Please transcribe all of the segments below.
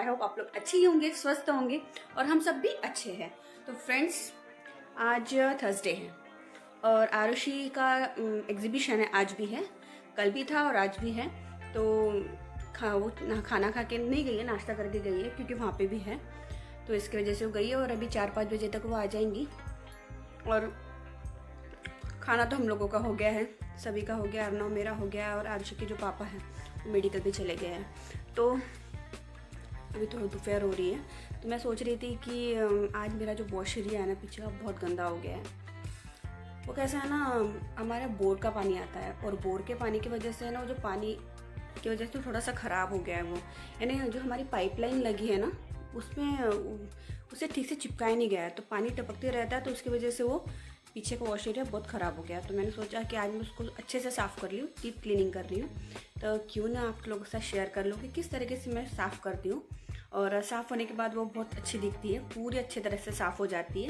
Hope आप लोग अच्छे ही होंगे, स्वस्थ होंगे और हम सब भी अच्छे हैं। तो फ्रेंड्स, आज थर्सडे है और आरुषि का एग्जीबिशन है। आज भी है, कल भी था और आज भी है। तो वो खाना खा के नहीं गई है, नाश्ता करके गई है क्योंकि वहाँ पे भी है, तो इसकी वजह से वो गई है। और अभी 4-5 बजे तक वो आ जाएंगी। और खाना तो हम लोगों का हो गया है, सभी का हो गया, अर्नव मेरा हो गया और आरुषि के जो पापा हैं वो मेडिकल भी चले गए हैं। तो अभी थोड़ी दोपहर हो रही है, तो मैं सोच रही थी कि आज मेरा जो वॉश एरिया है ना पीछे का, बहुत गंदा हो गया है। वो कैसा है ना, हमारे बोर का पानी आता है और बोर के पानी की वजह से है ना, वो जो पानी की वजह से थोड़ा सा ख़राब हो गया है वो, यानी जो हमारी पाइपलाइन लगी है ना उसमें उसे ठीक से चिपकाया नहीं गया है, तो पानी टपकते रहता है, तो उसकी वजह से वो पीछे का वॉश एरिया बहुत ख़राब हो गया। तो मैंने सोचा कि आज मैं उसको अच्छे से साफ़ कर रही हूँ, डीप क्लीनिंग कर रही हूँ, तो क्यों ना आप लोगों के साथ शेयर कर लूँ कि किस तरीके से मैं साफ़ करती हूँ। और साफ़ होने के बाद वो बहुत अच्छी दिखती है, पूरी अच्छी तरह से साफ़ हो जाती है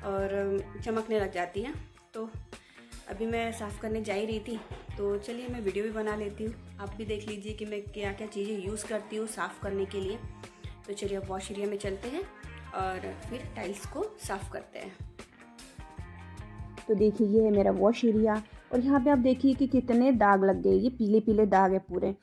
और चमकने लग जाती है। तो अभी मैं साफ़ करने जा ही रही थी, तो चलिए मैं वीडियो भी बना लेती हूँ, आप भी देख लीजिए कि मैं क्या क्या चीज़ें यूज़ करती हूँ साफ़ करने के लिए। तो चलिए अब वॉश एरिया में चलते हैं और फिर टाइल्स को साफ़ करते हैं। तो देखिए ये है मेरा वॉश एरिया और यहाँ पे आप देखिए कि कितने दाग लग गए, ये पीले पीले दाग है पूरे।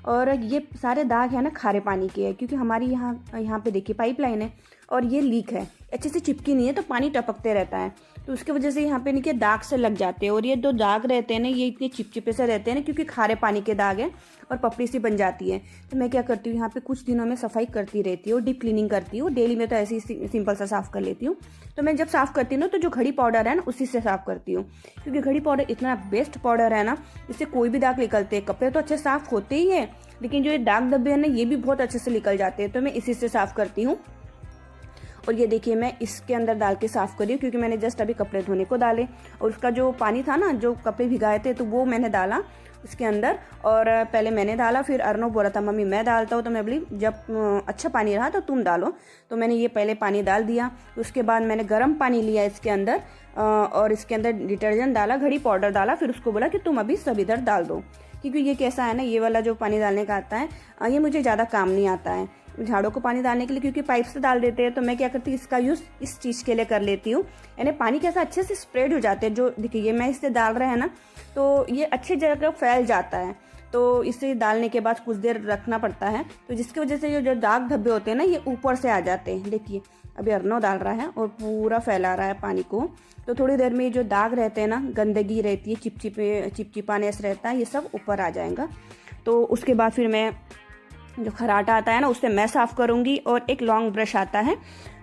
और ये सारे दाग है ना खारे पानी के है, क्योंकि हमारी यहाँ पे देखिए पाइपलाइन है और ये लीक है, अच्छे से चिपकी नहीं है, तो पानी टपकते रहता है, तो उसकी वजह से यहाँ पे नीचे दाग से लग जाते हैं। और ये जो दाग रहते हैं ना, ये इतने चिपचिपे से रहते हैं ना, क्योंकि खारे पानी के दाग हैं और पपड़ी सी बन जाती है। तो मैं क्या करती हूँ, यहाँ पे कुछ दिनों में सफाई करती रहती हूँ, डीप क्लीनिंग करती हूँ। डेली में तो ऐसे ही सिंपल सा साफ़ कर लेती हूँ। तो मैं जब साफ़ करती हूँ ना, तो जो घड़ी पाउडर है ना उसी से साफ़ करती हूँ, क्योंकि घड़ी पाउडर इतना बेस्ट पाउडर है ना, इससे कोई भी दाग निकलते हैं। कपड़े तो अच्छे साफ़ होते ही है, लेकिन जो ये दाग धब्बे हैं ना, ये भी बहुत अच्छे से निकल जाते हैं। तो मैं इसी से साफ़ करती हूँ। और ये देखिए मैं इसके अंदर डाल के साफ़ करी हूँ, क्योंकि मैंने जस्ट अभी कपड़े धोने को डाले और उसका जो पानी था ना, जो कपड़े भिगाए थे, तो वो मैंने डाला उसके अंदर। और पहले मैंने डाला, फिर अर्नव बोल रहा था मम्मी मैं डालता हूँ, तो मैं बोली जब अच्छा पानी रहा तो तुम डालो। तो मैंने ये पहले पानी डाल दिया, उसके बाद मैंने गर्म पानी लिया इसके अंदर और इसके अंदर डिटर्जेंट डाला, घड़ी पाउडर डाला, फिर उसको बोला कि तुम अभी सब इधर डाल दो। क्योंकि ये कैसा है ना, ये वाला जो पानी डालने का आता है ये मुझे ज़्यादा काम नहीं आता है झाड़ों को पानी डालने के लिए, क्योंकि पाइप से डाल देते हैं। तो मैं क्या करती हूँ, इसका यूज़ इस चीज़ के लिए कर लेती हूँ, यानी पानी कैसा अच्छे से स्प्रेड हो जाते हैं। जो देखिए मैं इससे डाल रहे हैं ना, तो ये अच्छी जगह फैल जाता है। तो इसे डालने के बाद कुछ देर रखना पड़ता है, तो जिसकी वजह से जो दाग धब्बे होते हैं ना, ये ऊपर से आ जाते हैं। देखिए अभी अर्नव डाल रहा है और पूरा फैला रहा है पानी को, तो थोड़ी देर में जो दाग रहते हैं ना, गंदगी रहती है, चिपचिपानेस रहता है, ये सब ऊपर आ जाएगा। तो उसके बाद फिर मैं जो खराटा आता है ना, उससे मैं साफ़ करूँगी। और एक लॉन्ग ब्रश आता है,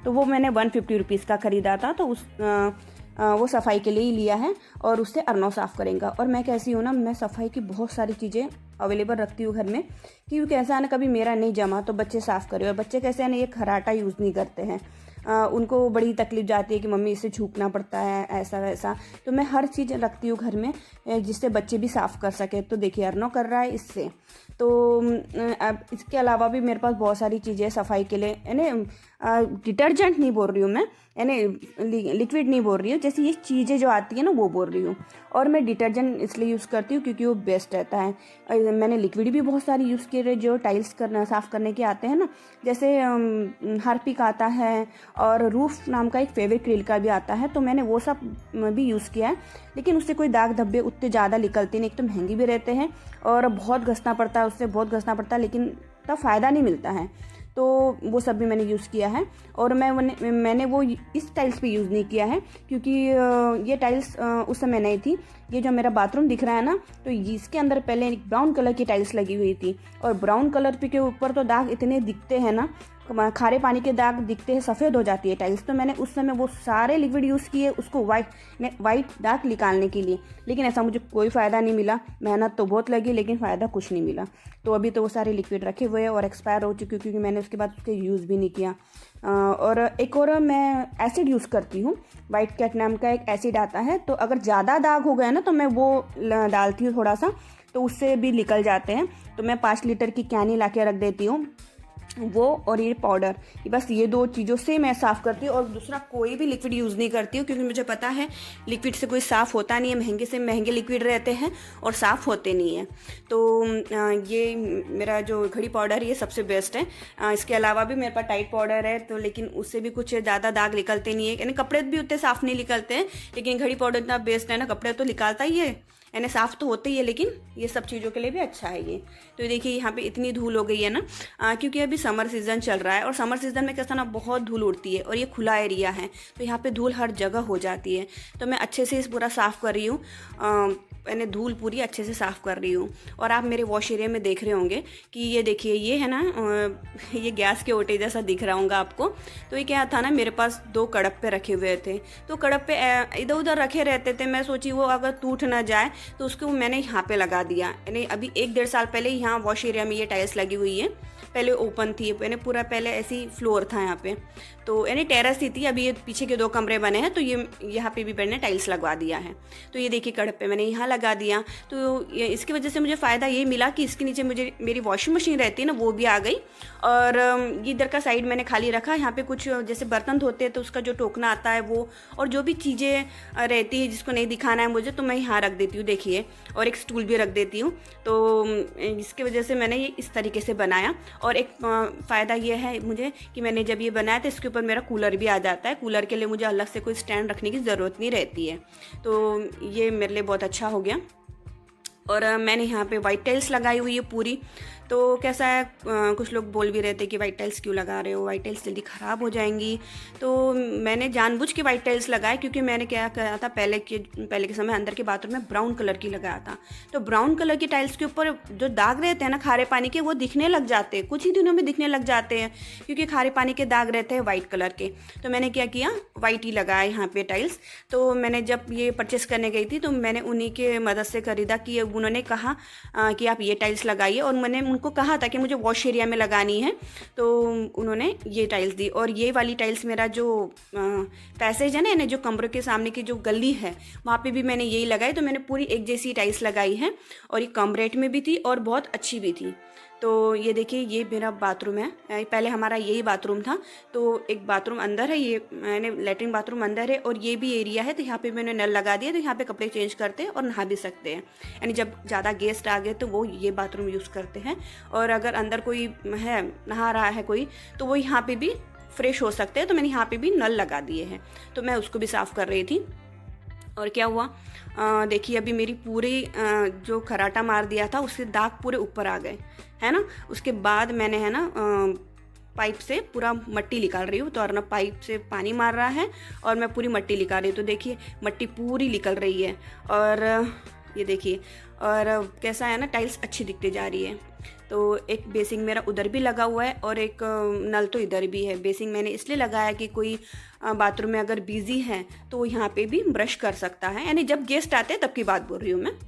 तो वो मैंने 150 रुपीज़ का ख़रीदा था, तो वो सफाई के लिए ही लिया है और उससे अर्नव साफ़ करेंगे। और मैं कैसी हूँ ना, मैं सफाई की बहुत सारी चीज़ें अवेलेबल रखती हूँ घर में, क्योंकि कैसा है ना, कभी मेरा नहीं जमा तो बच्चे साफ़ करें। और बच्चे कैसे है ना, ये खराटा यूज़ नहीं करते हैं, उनको बड़ी तकलीफ जाती है कि मम्मी इसे छूकना पड़ता है, ऐसा वैसा। तो मैं हर चीज़ रखती हूँ घर में जिससे बच्चे भी साफ़ कर सके। तो देखिए अर्नव कर रहा है इससे। तो अब इसके अलावा भी मेरे पास बहुत सारी चीज़ें सफाई के लिए, यानी डिटर्जेंट नहीं बोल रही हूँ मैं, यानी लिक्विड नहीं बोल रही हूँ, जैसे ये चीज़ें जो आती है ना वो बोल रही हूँ। और मैं डिटर्जेंट इसलिए यूज़ करती हूँ क्योंकि वो बेस्ट रहता है। मैंने लिक्विड भी बहुत सारे यूज़ किए जो टाइल्स करना साफ़ करने के आते हैं ना, जैसे हार्पिक आता है और रूफ नाम का एक फेविक्रिल का भी आता है, तो मैंने वो सब भी यूज़ किया है। लेकिन उससे कोई दाग धब्बे उतने ज़्यादा निकलते नहीं, एक तो महंगी भी रहते हैं और बहुत घसना पड़ता है, उससे बहुत घसना पड़ता है, लेकिन तब फ़ायदा नहीं मिलता है। तो वो सब भी मैंने यूज़ किया है। और मैंने वो इस टाइल्स पे यूज़ नहीं किया है, क्योंकि ये टाइल्स उस समय नहीं थी। ये जो मेरा बाथरूम दिख रहा है ना, तो इसके अंदर पहले एक ब्राउन कलर की टाइल्स लगी हुई थी, और ब्राउन कलर के ऊपर तो दाग इतने दिखते हैं ना, खारे पानी के दाग दिखते हैं, सफ़ेद हो जाती है टाइल्स। तो मैंने उस समय वो सारे लिक्विड यूज़ किए उसको वाइट दाग निकालने के लिए, लेकिन ऐसा मुझे कोई फ़ायदा नहीं मिला। मेहनत तो बहुत लगी लेकिन फ़ायदा कुछ नहीं मिला। तो अभी तो वो सारे लिक्विड रखे हुए हैं और एक्सपायर हो चुके, क्योंकि मैंने उसके बाद उसके यूज़ भी नहीं किया। और एक और मैं एसिड यूज़ करती हूँ, वाइट कैट नाम का एक एसिड आता है। तो अगर ज़्यादा दाग हो गया ना, तो मैं वो डालती हूँ थोड़ा सा, तो उससे भी निकल जाते हैं। तो मैं 5 लीटर की कैनी ला के रख देती हूँ, वो और ये पाउडर, बस ये 2 चीज़ों से मैं साफ़ करती हूँ और दूसरा कोई भी लिक्विड यूज़ नहीं करती हूँ, क्योंकि मुझे पता है लिक्विड से कोई साफ़ होता नहीं है, महंगे से महंगे लिक्विड रहते हैं और साफ़ होते नहीं हैं। तो ये मेरा जो घड़ी पाउडर ये सबसे बेस्ट है। इसके अलावा भी मेरे पास टाइट पाउडर है, तो लेकिन उससे भी कुछ ज़्यादा दाग निकलते नहीं है, यानी कपड़े भी उतने साफ़ नहीं निकलते हैं, लेकिन घड़ी पाउडर इतना बेस्ट है ना, कपड़े तो निकालता ही है, यानी साफ़ तो होते ही है, लेकिन ये सब चीज़ों के लिए भी अच्छा है ये। तो देखिए यहाँ पे इतनी धूल हो गई है ना, क्योंकि अभी समर सीज़न चल रहा है और समर सीज़न में कैसा ना बहुत धूल उड़ती है और ये खुला एरिया है, तो यहाँ पे धूल हर जगह हो जाती है। तो मैं अच्छे से इस पूरा साफ़ कर रही हूँ, मैंने धूल पूरी अच्छे से साफ़ कर रही हूँ। और आप मेरे वॉश एरिया में देख रहे होंगे कि ये देखिए ये है ना, ये गैस के ओटे जैसा दिख रहा होगा आपको। तो ये क्या था ना, मेरे पास 2 कड़प्पे रखे हुए थे, तो कड़प्पे इधर उधर रखे रहते थे। मैं सोची वो अगर टूट ना जाए, तो उसको मैंने यहाँ पे लगा दिया। यानी अभी 1-1.5 साल पहले यहाँ वॉश एरिया में ये टाइल्स लगी हुई है, पहले ओपन थी, यानी पूरा पहले ऐसी फ्लोर था यहाँ पे, तो यानी टेरेस ही थी। अभी ये पीछे के 2 कमरे बने हैं, तो ये यहाँ पे भी मैंने टाइल्स लगवा दिया है। तो ये देखिए कड़प्पे मैंने यहाँ लगा दिया, तो इसकी वजह से मुझे फ़ायदा ये मिला कि इसके नीचे मुझे मेरी वॉशिंग मशीन रहती है ना, वो भी आ गई। और इधर का साइड मैंने खाली रखा, यहाँ पे कुछ जैसे बर्तन धोते हैं तो उसका जो टोकना आता है वो, और जो भी चीज़ें रहती है जिसको नहीं दिखाना है मुझे, तो मैं यहाँ रख देती हूँ देखिए, और एक स्टूल भी रख देती हूँ। तो इसकी वजह से मैंने ये इस तरीके से बनाया। और एक फ़ायदा ये है मुझे कि मैंने जब ये बनाया तो इसके ऊपर मेरा कूलर भी आ जाता है। कूलर के लिए मुझे अलग से कोई स्टैंड रखने की ज़रूरत नहीं रहती है, तो ये मेरे लिए बहुत अच्छा हो गया। और मैंने यहाँ पे वाइट टाइल्स लगाई हुई है पूरी। तो कैसा है, कुछ लोग बोल भी रहे थे कि वाइट टाइल्स क्यों लगा रहे हो, वाइट टाइल्स जल्दी ख़राब हो जाएंगी। तो मैंने जानबूझ के वाइट टाइल्स लगाए, क्योंकि मैंने क्या करा था, पहले के समय अंदर के बाथरूम में ब्राउन कलर की लगाया था। तो ब्राउन कलर की टाइल्स के ऊपर जो दाग रहते हैं ना खारे पानी के, वो दिखने लग जाते हैं, कुछ ही दिनों में दिखने लग जाते हैं, क्योंकि खारे पानी के दाग रहते हैं वाइट कलर के। तो मैंने क्या किया, वाइट ही लगाया यहाँ पे टाइल्स। तो मैंने जब ये परचेस करने गई थी तो मैंने उन्हीं के मदद से ख़रीदा कि उन्होंने कहा कि आप ये टाइल्स लगाइए, और मैंने उनको कहा था कि मुझे वॉश एरिया में लगानी है, तो उन्होंने ये टाइल्स दी। और ये वाली टाइल्स मेरा जो पैसेज है ना, जो कमरे के सामने की जो गली है, वहाँ पे भी मैंने यही लगाई। तो मैंने पूरी एक जैसी टाइल्स लगाई है, और ये कम रेट में भी थी और बहुत अच्छी भी थी। तो ये देखिए ये मेरा बाथरूम है, पहले हमारा यही बाथरूम था। तो एक बाथरूम अंदर है, ये मैंने लेटरिन बाथरूम अंदर है, और ये भी एरिया है। तो यहाँ पे मैंने नल लगा दिया, तो यहाँ पे कपड़े चेंज करते हैं और नहा भी सकते हैं। यानी जब ज़्यादा गेस्ट आ गए तो वो ये बाथरूम यूज़ करते हैं, और अगर अंदर कोई है नहा रहा है कोई, तो वो यहाँ पर भी फ्रेश हो सकते हैं। तो मैंने यहाँ पर भी नल लगा दिए हैं, तो मैं उसको भी साफ़ कर रही थी। और क्या हुआ, देखिए अभी मेरी पूरी जो खराटा मार दिया था उसके दाग पूरे ऊपर आ गए, है ना। उसके बाद मैंने है ना पाइप से पूरा मट्टी निकाल रही हूँ। तो और ना पाइप से पानी मार रहा है और मैं पूरी मट्टी निकाल रही हूँ। तो देखिए मट्टी पूरी निकल रही है, और ये देखिए, और कैसा है ना, टाइल्स अच्छी दिखती जा रही है। तो एक बेसिंग मेरा उधर भी लगा हुआ है, और एक नल तो इधर भी है। बेसिंग मैंने इसलिए लगाया कि कोई बाथरूम में अगर बिजी है तो यहाँ पे भी ब्रश कर सकता है, यानी जब गेस्ट आते हैं तब की बात बोल रही हूँ मैं।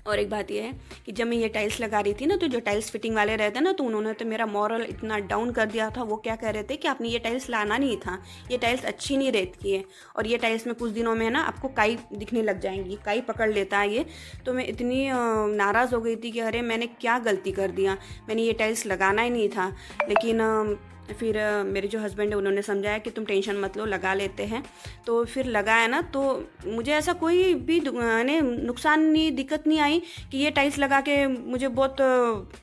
और एक बात यह है कि जब मैं ये टाइल्स लगा रही थी ना, तो जो टाइल्स फिटिंग वाले रहते हैं ना, तो उन्होंने तो मेरा मॉरल इतना डाउन कर दिया था। वो क्या कह रहे थे कि आपने ये टाइल्स लाना नहीं था, ये टाइल्स अच्छी नहीं रहती है, और ये टाइल्स में कुछ दिनों में ना आपको काई दिखने लग जाएंगी, काई पकड़ लेता है ये। तो मैं इतनी नाराज़ हो गई थी कि अरे मैंने क्या गलती कर दिया, मैंने ये टाइल्स लगाना ही नहीं था। लेकिन फिर मेरे जो हस्बैंड है उन्होंने समझाया कि तुम टेंशन मत लो, लगा लेते हैं। तो फिर लगाया ना, तो मुझे ऐसा कोई भी नुकसान नहीं, दिक्कत नहीं आई कि ये टाइल्स लगा के मुझे बहुत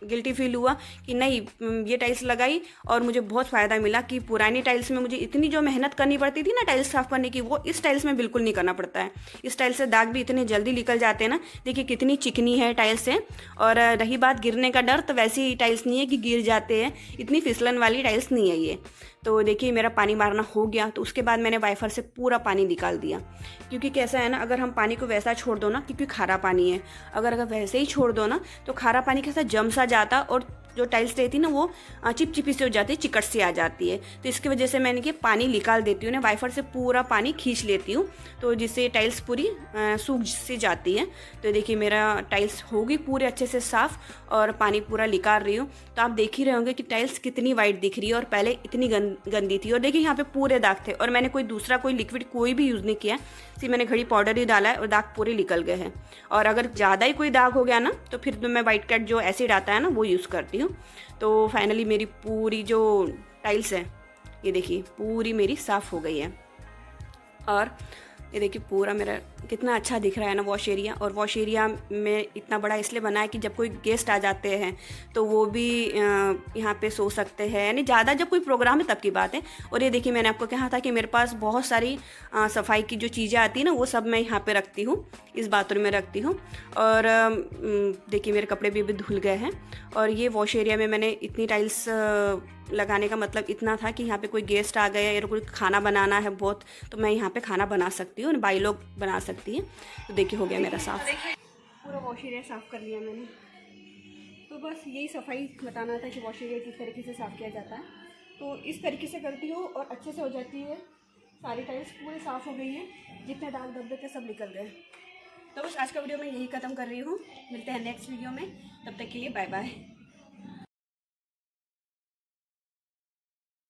गिल्टी फील हुआ कि नहीं, ये टाइल्स लगाई और मुझे बहुत फ़ायदा मिला। कि पुरानी टाइल्स में मुझे इतनी जो मेहनत करनी पड़ती थी ना टाइल्स साफ़ करने की, वो इस टाइल्स में बिल्कुल नहीं करना पड़ता है। इस टाइल्स से दाग भी इतने जल्दी निकल जाते हैं ना, देखिए कितनी चिकनी है टाइल्स से। और रही बात गिरने का डर, तो वैसी टाइल्स नहीं है कि गिर जाते हैं, इतनी फिसलन वाली टाइल्स नहीं है ये। तो देखिए मेरा पानी मारना हो गया। तो उसके बाद मैंने वाइफर से पूरा पानी निकाल दिया, क्योंकि कैसा है ना, अगर हम पानी को वैसा छोड़ दो ना, क्योंकि खारा पानी है, अगर वैसे ही छोड़ दो ना, तो खारा पानी कैसा जम सा जाता, और जो टाइल्स रहती है ना वो चिपचिपी से हो जाती है, चिकट सी आ जाती है। तो इसकी वजह से मैंने कि पानी निकाल देती हूँ ना, वाइफर से पूरा पानी खींच लेती हूँ, तो जिससे टाइल्स पूरी सूख सी जाती है। तो देखिए मेरा टाइल्स होगी पूरे अच्छे से साफ़, और पानी पूरा निकाल रही हूँ। तो आप देख ही रहे होंगे कि टाइल्स कितनी वाइट दिख रही है, और पहले इतनी गंदी थी। और देखिए यहाँ पे पूरे दाग थे, और मैंने कोई दूसरा कोई लिक्विड कोई भी यूज़ नहीं किया, सिर्फ मैंने घड़ी पाउडर ही डाला है, और दाग पूरे निकल गए हैं। और अगर ज़्यादा ही कोई दाग हो गया ना, तो फिर तो मैं वाइट कैट जो एसिड आता है ना वो यूज़ करती हूँ। हूँ। तो फाइनली मेरी पूरी जो टाइल्स है ये देखिए पूरी मेरी साफ़ हो गई है। और ये देखिए पूरा मेरा कितना अच्छा दिख रहा है ना वॉश एरिया। और वॉश एरिया में इतना बड़ा इसलिए बना है कि जब कोई गेस्ट आ जाते हैं तो वो भी यहाँ पे सो सकते हैं, यानी ज़्यादा जब कोई प्रोग्राम है तब की बात है। और ये देखिए मैंने आपको कहा था कि मेरे पास बहुत सारी सफाई की जो चीज़ें आती हैं ना वो सब मैं यहाँ पे रखती हूँ, इस बाथरूम में रखती हूँ। और देखिए मेरे कपड़े भी धुल गए हैं। और ये वॉश एरिया में मैंने इतनी टाइल्स लगाने का मतलब इतना था कि यहाँ पे कोई गेस्ट आ गए या कोई खाना बनाना है बहुत, तो मैं यहाँ पे खाना बना सकती हूँ, बाई लोग बना सकती हैं। तो देखिए हो गया मेरा साफ़, पूरा वॉश एरिया साफ़ कर लिया मैंने। तो बस यही सफाई बताना था कि वॉश एरिया किस तरीके से साफ़ किया जाता है। तो इस तरीके से करती हूँ और अच्छे से हो जाती है। सारी टाइल्स पूरी साफ़ हो गई हैं, जितने दाग धब्बे थे सब निकल गए। तो बस आज का वीडियो मैं यही ख़त्म कर रही हूँ। मिलते हैं नेक्स्ट वीडियो में, तब तक के लिए बाय बाय।